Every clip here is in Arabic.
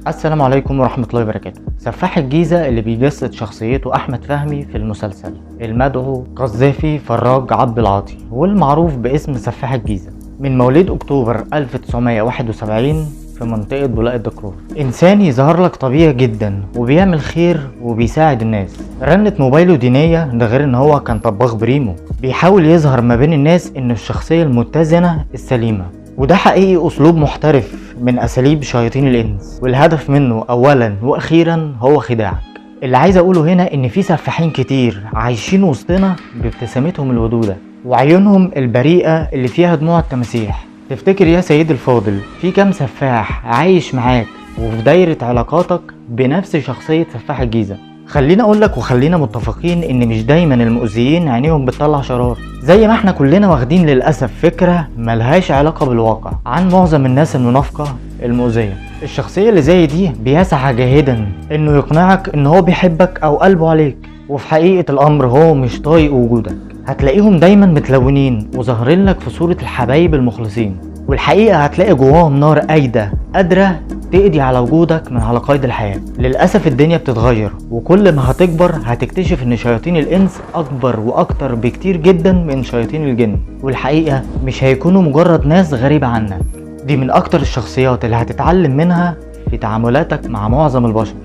السلام عليكم ورحمة الله وبركاته. سفاح الجيزة اللي بيجسد شخصيته أحمد فهمي في المسلسل المدعو قذافي فراج عبد العاطي، والمعروف باسم سفاح الجيزة، من مواليد أكتوبر 1971 في منطقة بولاق الدكرور. إنسان يظهر لك طبيعي جدا وبيعمل خير وبيساعد الناس. رنة موبايله دينية، ده غير إن هو كان طباخ بريمو، بيحاول يظهر ما بين الناس إنه الشخصية المتزنة السليمة، وده حقيقي أسلوب محترف من أساليب شياطين الإنس، والهدف منه أولا وأخيرا هو خداعك. اللي عايز أقوله هنا إن في سفاحين كتير عايشين وسطنا بابتسامتهم الودودة وعيونهم البريئة اللي فيها دموع التماسيح. تفتكر يا سيدي الفاضل في كام سفاح عايش معاك وفي دايرة علاقاتك بنفس شخصية سفاح الجيزة؟ خلينا اقولك وخلينا متفقين ان مش دايما المؤذيين عينيهم بتطلع شرار، زي ما احنا كلنا واخدين للاسف فكرة ملهاش علاقة بالواقع عن معظم الناس المنافقة المؤذية. الشخصية اللي زي دي بيسعى جاهدا انه يقنعك ان هو بيحبك او قلبه عليك، وفي حقيقة الامر هو مش طايق وجودك. هتلاقيهم دايما متلونين وظاهرين لك في صورة الحبايب المخلصين، والحقيقة هتلاقي جواهم نار قايدة قادرة تقضي على وجودك من على قيد الحياة. للأسف الدنيا بتتغير، وكل ما هتكبر هتكتشف ان شياطين الانس اكبر واكتر بكتير جدا من شياطين الجن، والحقيقة مش هيكونوا مجرد ناس غريبة عنك. دي من اكتر الشخصيات اللي هتتعلم منها في تعاملاتك مع معظم البشر.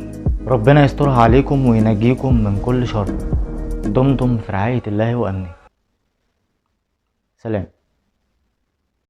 ربنا يسترها عليكم وينجيكم من كل شر. دمتم في رعاية الله وأمنه. سلام.